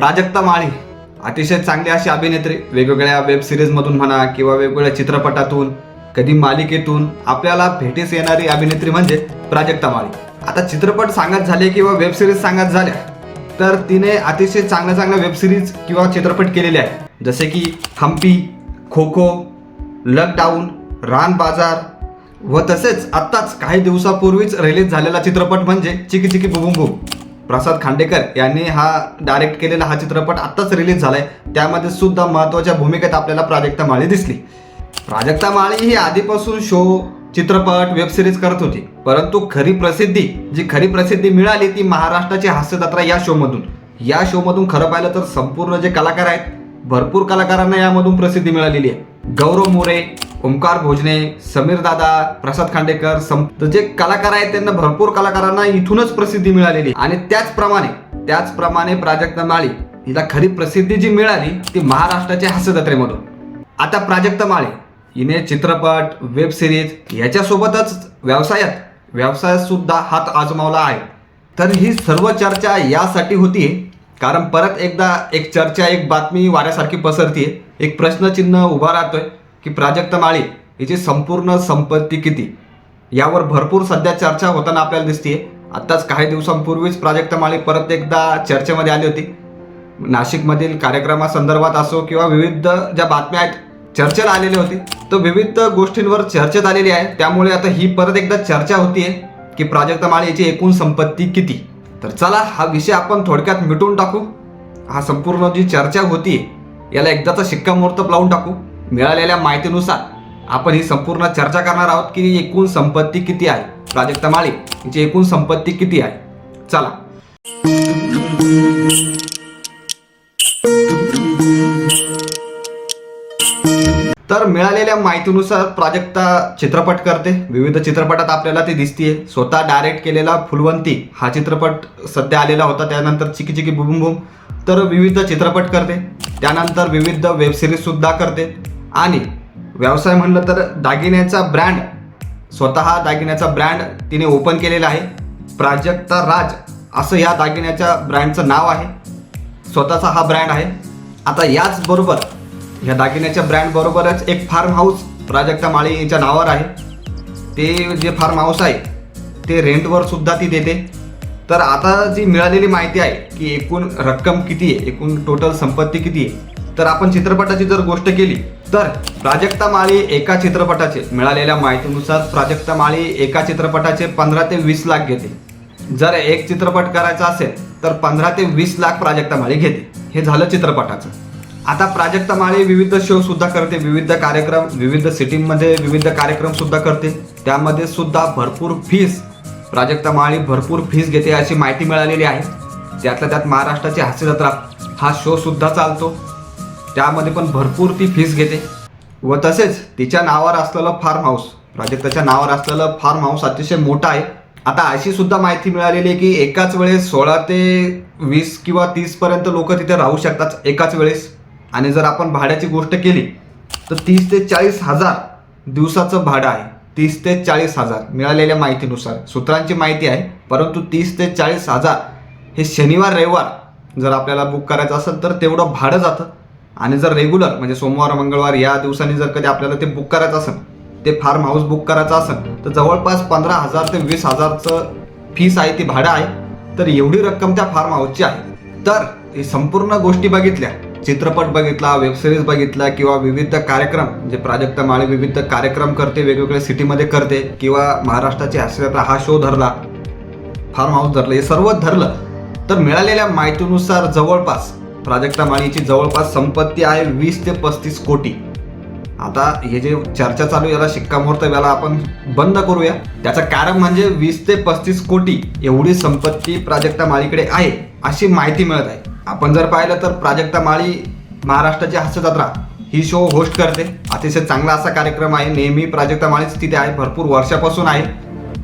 प्राजक्ता माळी अतिशय चांगली अशी अभिनेत्री, वेगवेगळ्या वेब सिरीजमधून म्हणा किंवा वेगवेगळ्या चित्रपटातून, कधी मालिकेतून आपल्याला भेटीस येणारी अभिनेत्री म्हणजे प्राजक्ता माळी. आता चित्रपट सांगत झाले किंवा वेब सिरीज सांगत झाल्या तर तिने अतिशय चांगल्या वेब सिरीज किंवा चित्रपट केलेले आहेत, जसे की हम्पी, खो खो, लॉकडाऊन, रान बाजार व तसेच आत्ताच काही दिवसापूर्वीच रिलीज झालेला चित्रपट म्हणजे चिकी चिकी बुबुम बूम. प्रसाद खांडेकर यांनी हा डायरेक्ट केलेला हा चित्रपट आत्ताच रिलीज झालाय. त्यामध्ये सुद्धा महत्त्वाच्या भूमिकेत आपल्याला प्राजक्ता माळी दिसली. प्राजक्ता माळी ही आधीपासून शो, चित्रपट, वेब सिरीज करत होती, परंतु खरी प्रसिद्धी मिळाली ती महाराष्ट्राची हास्य जत्रा या शोमधून खरं पाहिलं तर संपूर्ण जे कलाकार आहेत, भरपूर कलाकारांना यामधून प्रसिद्धी मिळालेली आहे. गौरव मोरे, ओमकार भोजने, समीर दादा, प्रसाद खांडेकर, जे कलाकार आहेत त्यांना, भरपूर कलाकारांना इथूनच प्रसिद्धी मिळालेली. आणि त्याचप्रमाणे प्राजक्ता माळी हिला खरी प्रसिद्धी जी मिळाली ती महाराष्ट्राच्या हास्य जत्रेमधून. आता प्राजक्ता माळी हिने चित्रपट, वेब सिरीज याच्यासोबतच व्यवसायात सुद्धा हात आजमावला आहे. तर ही सर्व चर्चा यासाठी होतीये कारण परत एकदा एक चर्चा, एक बातमी वाऱ्यासारखी पसरतीये. एक प्रश्नचिन्ह उभा राहतोय की प्राजक्ता माळी हिची संपूर्ण संपत्ती किती, यावर भरपूर सध्या चर्चा होताना आपल्याला दिसतीये. आत्ताच काही दिवसांपूर्वीच प्राजक्ता माळी परत एकदा चर्चेमध्ये आली होती. नाशिकमधील कार्यक्रमासंदर्भात असो किंवा विविध ज्या बातम्या आहेत चर्चेला आलेली होती, तर विविध गोष्टींवर चर्चेत आलेली आहे. त्यामुळे आता ही परत एकदा चर्चा होतीये की प्राजक्ता माळी याची एकूण संपत्ती किती. तर चला हा विषय आपण थोडक्यात मिटवून टाकू. हा संपूर्ण जी चर्चा होती याला एकदाचा शिक्कामोर्तब लावून टाकू. मिळालेल्या माहितीनुसार आपण ही संपूर्ण चर्चा करणार आहोत की एकूण संपत्ती किती आहे, प्राजक्ता माळी हिची एकूण संपत्ती किती आहे. चला. तर मिळालेल्या माहितीनुसार प्राजक्ता चित्रपट करते. विविध चित्रपटात आपल्याला ती दिसतीये. स्वतः डायरेक्ट केलेला फुलवंती हा चित्रपट सध्या आलेला होता. त्यानंतर चिकी चिकी बुबुम बूम. तर विविध चित्रपट करते. त्यानंतर विविध वेब सिरीज सुद्धा करते. आणि व्यवसाय म्हणलं तर स्वतः दागिन्याचा ब्रँड तिने ओपन केलेला आहे. प्राजक्ता राज असं या दागिन्याच्या ब्रँडचं नाव आहे. स्वतःचा हा ब्रँड आहे. आता याचबरोबर ह्या दागिन्याच्या ब्रँड बरोबरच एक फार्म हाऊस प्राजक्ता माळी यांच्या नावावर आहे. ते जे फार्म हाऊस आहे ते रेंटवर सुद्धा ती देते. तर आता जी मिळालेली माहिती आहे की एकूण रक्कम किती आहे, एकूण टोटल संपत्ती किती आहे, तर आपण चित्रपटाची जर गोष्ट केली तर प्राजक्ता माळी एका चित्रपटाचे, मिळालेल्या माहितीनुसार प्राजक्ता माळी एका चित्रपटाचे 15 ते 20 लाख घेते. जर एक चित्रपट करायचा असेल तर 15 ते 20 लाख प्राजक्ता माळी घेते. हे झालं चित्रपटाचं. आता प्राजक्ता माळी विविध शो सुद्धा करते, विविध कार्यक्रम, विविध सिटीमध्ये विविध कार्यक्रम सुद्धा करते. त्यामध्ये सुद्धा प्राजक्ता माळी भरपूर फीस घेते अशी माहिती मिळालेली आहे. त्यातल्या त्यात महाराष्ट्राची हास्य जत्रा हा शो सुद्धा चालतो, त्यामध्ये पण भरपूर ती फीस घेते. व तसेच तिच्या नावावर असलेलं फार्म हाऊस, प्राजक्ताच्या नावावर असलेलं फार्म हाऊस अतिशय मोठं आहे. आता अशी सुद्धा माहिती मिळालेली आहे की एकाच वेळेस 16 ते 20 किंवा 30 पर्यंत लोक तिथे राहू शकतात एकाच वेळेस. आणि जर आपण भाड्याची गोष्ट केली तर 30 ते 40 हजार दिवसाचं भाडं आहे. 30 ते 40 हजार मिळालेल्या माहितीनुसार, सूत्रांची माहिती आहे. परंतु 30 ते 40 हजार हे शनिवार रविवार जर आपल्याला बुक करायचं असेल तर तेवढं भाडं जातं. आणि जर रेग्युलर म्हणजे सोमवार मंगळवार या दिवसांनी जर कधी आपल्याला ते बुक करायचं असेल, ते फार्म हाऊस बुक करायचं असेल तर जवळपास 15,000 ते 20,000चं फीस आहे, ती भाडं आहे. तर एवढी रक्कम त्या फार्म हाऊसची आहे. तर ही संपूर्ण गोष्टी बघितल्या, चित्रपट बघितला, वेब सिरीज बघितला किंवा विविध कार्यक्रम, जे प्राजक्ता माळी विविध कार्यक्रम करते, वेगवेगळ्या सिटीमध्ये करते किंवा महाराष्ट्राची हास्य जत्रा हा शो धरला, फार्म हाऊस धरलं, हे सर्व धरलं तर मिळालेल्या माहितीनुसार जवळपास प्राजक्ता माळीची जवळपास संपत्ती आहे 20 ते 35 कोटी. आता हे जे चर्चा चालू याला शिक्कामोर्तब याला आपण बंद करूया. त्याचं कारण म्हणजे 20 ते 35 कोटी एवढी संपत्ती प्राजक्ता माळीकडे आहे अशी माहिती मिळत आहे. आपण जर पाहिलं तर प्राजक्ता माळी महाराष्ट्राची हास्य जत्रा ही शो होस्ट करते. अतिशय चांगला असा कार्यक्रम आहे. नेहमी प्राजक्ता माळीच तिथे आहे, भरपूर वर्षापासून आहे.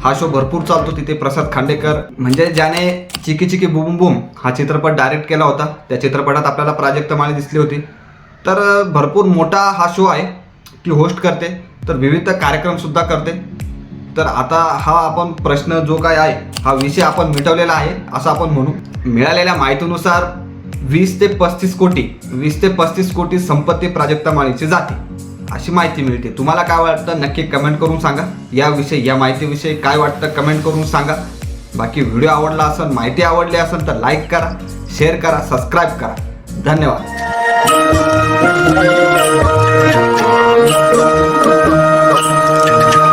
हा शो भरपूर चालतो तिथे. प्रसाद खांडेकर म्हणजे ज्याने चिकी चिकी बुबुम बूम हा चित्रपट डायरेक्ट केला होता, त्या चित्रपटात आपल्याला प्राजक्ता माळी दिसली होती. तर भरपूर मोठा हा शो आहे, ती होस्ट करते. तर विविध कार्यक्रम सुद्धा करते. तर आता हा आपण प्रश्न जो काय आहे हा विषय आपण मिटवलेला आहे असं आपण म्हणू. मिळालेल्या माहितीनुसार 20 ते 35 कोटी संपत्ती प्राजक्ता माळीची जाते, अशी माहिती मिळते. तुम्हाला काय वाटतं नक्की कमेंट करून सांगा. या माहितीविषयी काय वाटतं कमेंट करून सांगा. बाकी व्हिडिओ आवडला असेल, माहिती आवडली असेल तर लाईक करा, शेअर करा, सबस्क्राईब करा. धन्यवाद.